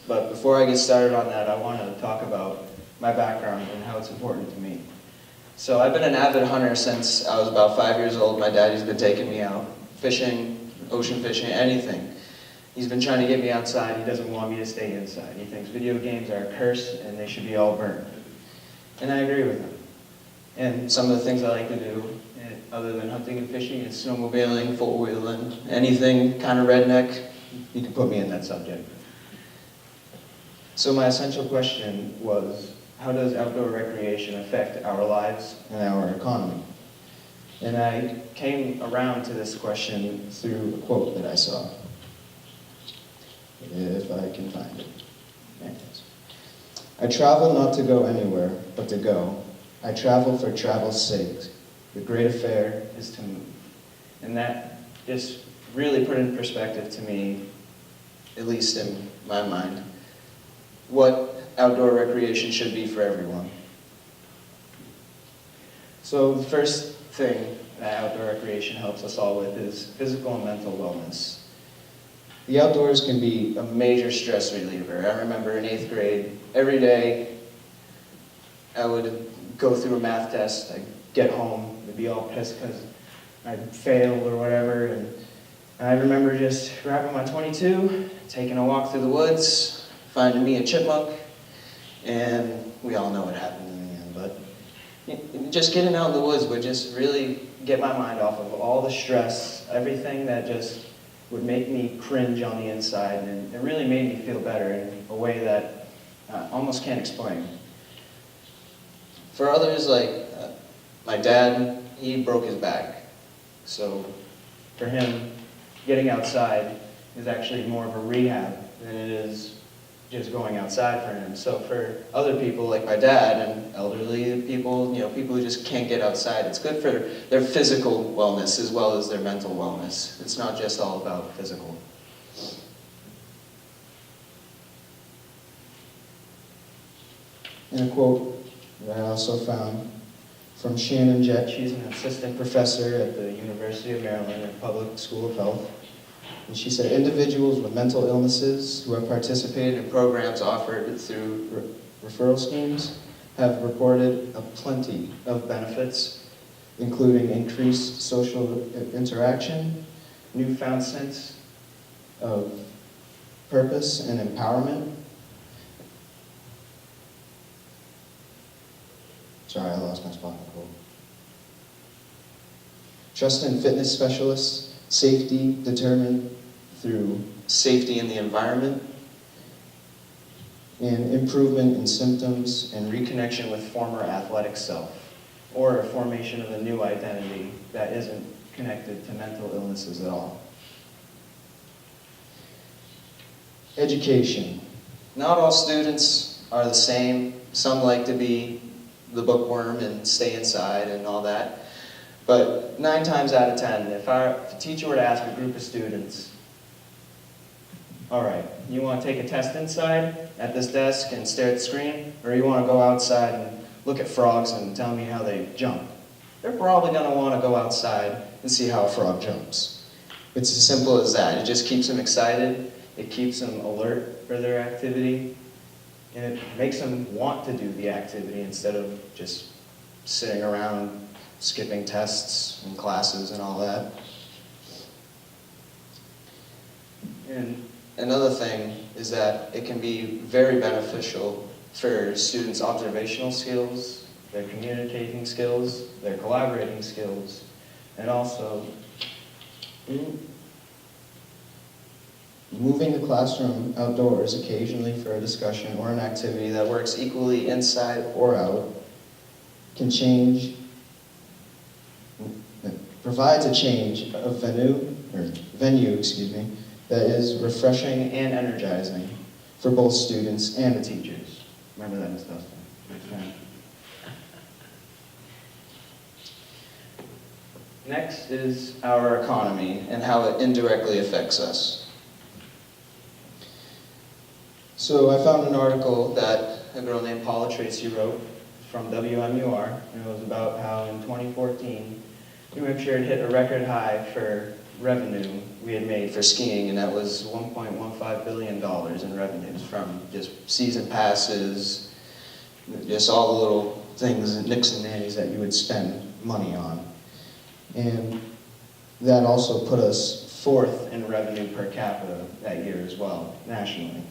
but before I get started on that, I want to talk about my background and how it's important to me. So I've been an avid hunter since I was about 5 years old. My daddy's been taking me out fishing, ocean fishing, anything. He's been trying to get me outside. He doesn't want me to stay inside. He thinks video games are a curse and they should be all burned. And I agree with him. And some of the things I like to do, other than hunting and fishing, is snowmobiling, four-wheeling, anything kind of redneck, you can put me in that subject. So my essential question was, how does outdoor recreation affect our lives and our economy? And I came around to this question through a quote that I saw. If I can find it. There it is. I travel not to go anywhere, but to go. I travel for travel's sake. The great affair is to move. And that just really put in perspective to me, at least in my mind, what outdoor recreation should be for everyone. So the first thing that outdoor recreation helps us all with is physical and mental wellness. The outdoors can be a major stress reliever. I remember in 8th grade, every day I would go through a math test. I'd get home, I'd be all pissed because I'd failed or whatever. And I remember just grabbing my .22, taking a walk through the woods, finding me a chipmunk, and we all know what happened in the end. But just getting out in the woods would just really get my mind off of all the stress, everything that just would make me cringe on the inside, and it really made me feel better in a way that I almost can't explain. For others, like my dad, he broke his back. So for him, getting outside is actually more of a rehab than it is just going outside for him. So for other people like my dad and elderly people, people who just can't get outside, it's good for their physical wellness as well as their mental wellness. It's not just all about physical. And a quote that I also found from Shannon Jett. She's an assistant professor at the University of Maryland at Public School of Health. And she said, individuals with mental illnesses who have participated in programs offered through referral schemes have reported a plenty of benefits, including increased social interaction, newfound sense of purpose and empowerment. Sorry, I lost my spot in the quote. Trust in fitness specialists, safety determined through safety in the environment, and improvement in symptoms and reconnection with former athletic self, or a formation of a new identity that isn't connected to mental illnesses at all. Education. Not all students are the same. Some like to be the bookworm and stay inside and all that. But 9 times out of 10, if a teacher were to ask a group of students, all right, you want to take a test inside at this desk and stare at the screen, or you want to go outside and look at frogs and tell me how they jump? They're probably going to want to go outside and see how a frog jumps. It's as simple as that. It just keeps them excited. It keeps them alert for their activity. And it makes them want to do the activity instead of just sitting around skipping tests and classes and all that. And another thing is that it can be very beneficial for students' observational skills, their communicating skills, their collaborating skills, and also moving the classroom outdoors occasionally for a discussion or an activity that works equally inside or out can provides a change of venue, that is refreshing and energizing for both students and the teachers. Remember that, Ms. Dustin. Next is our economy and how it indirectly affects us. So I found an article that a girl named Paula Tracy wrote from WMUR, and it was about how in 2014, New Hampshire had hit a record high for revenue we had made for skiing, and that was $1.15 billion in revenues from just season passes, just all the little things, nicks and nannies that you would spend money on. And that also put us 4th in revenue per capita that year as well, nationally.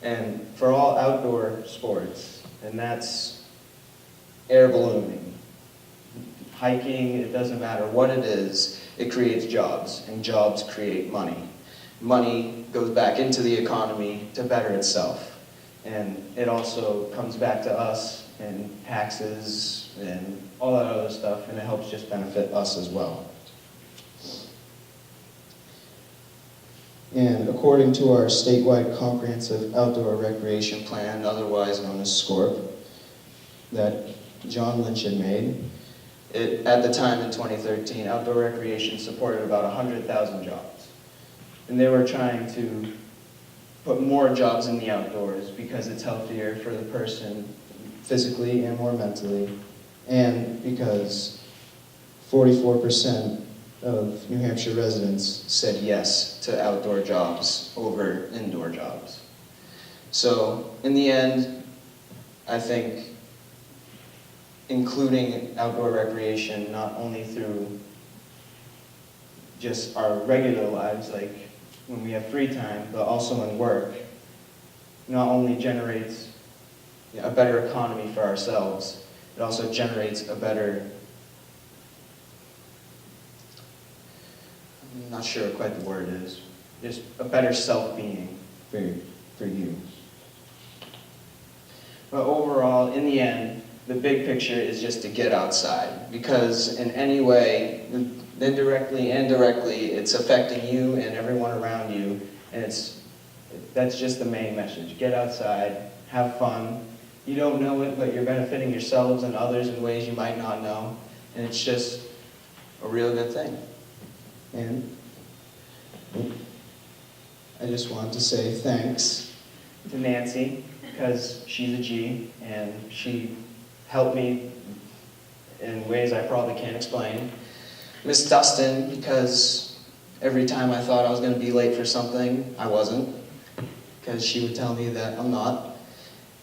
And for all outdoor sports, and that's air ballooning, hiking, it doesn't matter what it is, it creates jobs, and jobs create money. Money goes back into the economy to better itself. And it also comes back to us in taxes and all that other stuff, and it helps just benefit us as well. And according to our statewide comprehensive outdoor recreation plan, otherwise known as SCORP, that John Lynch had made, at the time in 2013, outdoor recreation supported about 100,000 jobs. And they were trying to put more jobs in the outdoors because it's healthier for the person physically and more mentally, and because 44% of New Hampshire residents said yes to outdoor jobs over indoor jobs. So in the end, I think including outdoor recreation not only through just our regular lives, like when we have free time, but also in work, not only generates a better economy for ourselves, it also generates a better, I'm not sure quite the word is, just a better self-being for you. But overall, in the end, the big picture is just to get outside, because in any way, indirectly and directly, it's affecting you and everyone around you, and that's just the main message. Get outside, have fun. You don't know it, but you're benefiting yourselves and others in ways you might not know, and it's just a real good thing. And I just wanted to say thanks to Nancy, because she's a G, and she helped me in ways I probably can't explain. Miss Dustin, because every time I thought I was going to be late for something, I wasn't, because she would tell me that I'm not.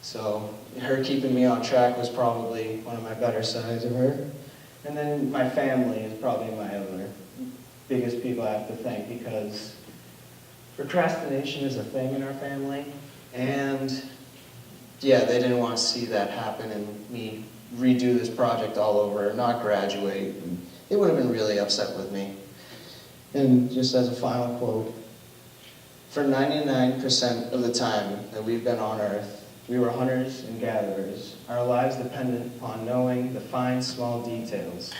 So her keeping me on track was probably one of my better sides of her. And then my family is probably my other biggest people I have to thank, because procrastination is a thing in our family, and yeah, they didn't want to see that happen and me redo this project all over, not graduate. And they would have been really upset with me. And just as a final quote, for 99% of the time that we've been on Earth, we were hunters and gatherers. Our lives depended upon knowing the fine, small details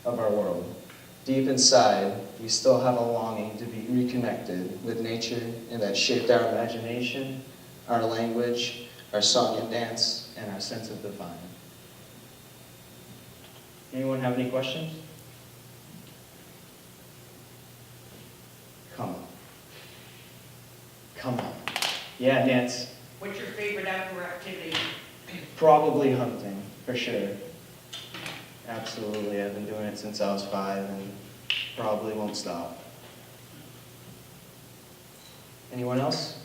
of our world. Deep inside, we still have a longing to be reconnected with nature, and that shaped our imagination, our language, our song and dance, and our sense of divine. Anyone have any questions? Come on. Come on. Yeah, Nance. What's your favorite outdoor activity? Probably hunting, for sure. Absolutely. I've been doing it since I was 5 and probably won't stop. Anyone else?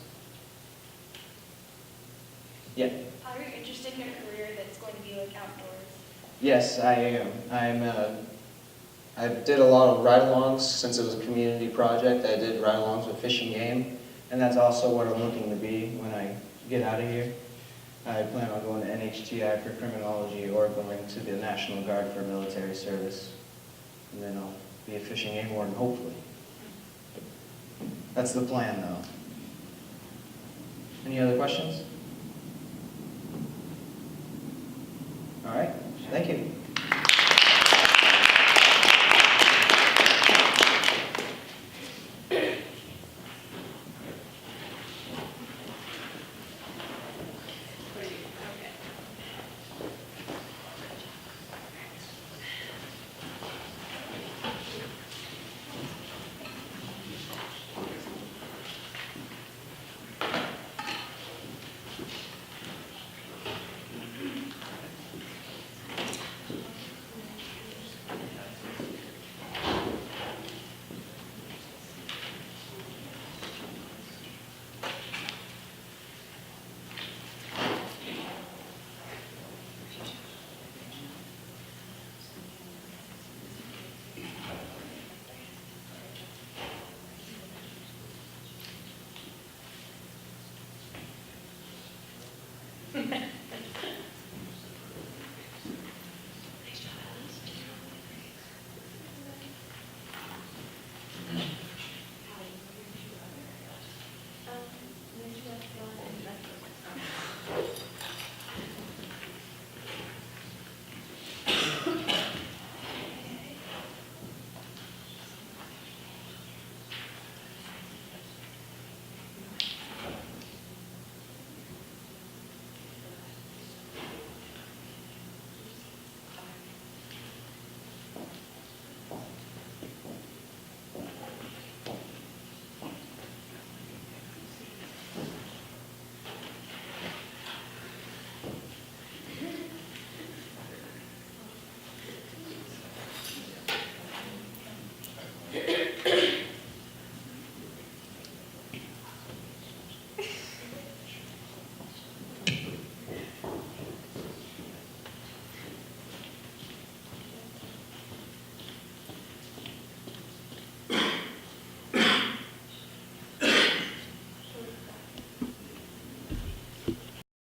Yeah. Are you interested in a career that's going to be like outdoors? Yes, I am. I did a lot of ride-alongs since it was a community project. I did ride-alongs with Fish and Game, and that's also what I'm looking to be when I get out of here. I plan on going to NHTI for criminology or going to the National Guard for military service. And then I'll be a Fish and Game warden, hopefully. That's the plan, though. Any other questions? All right, thank you.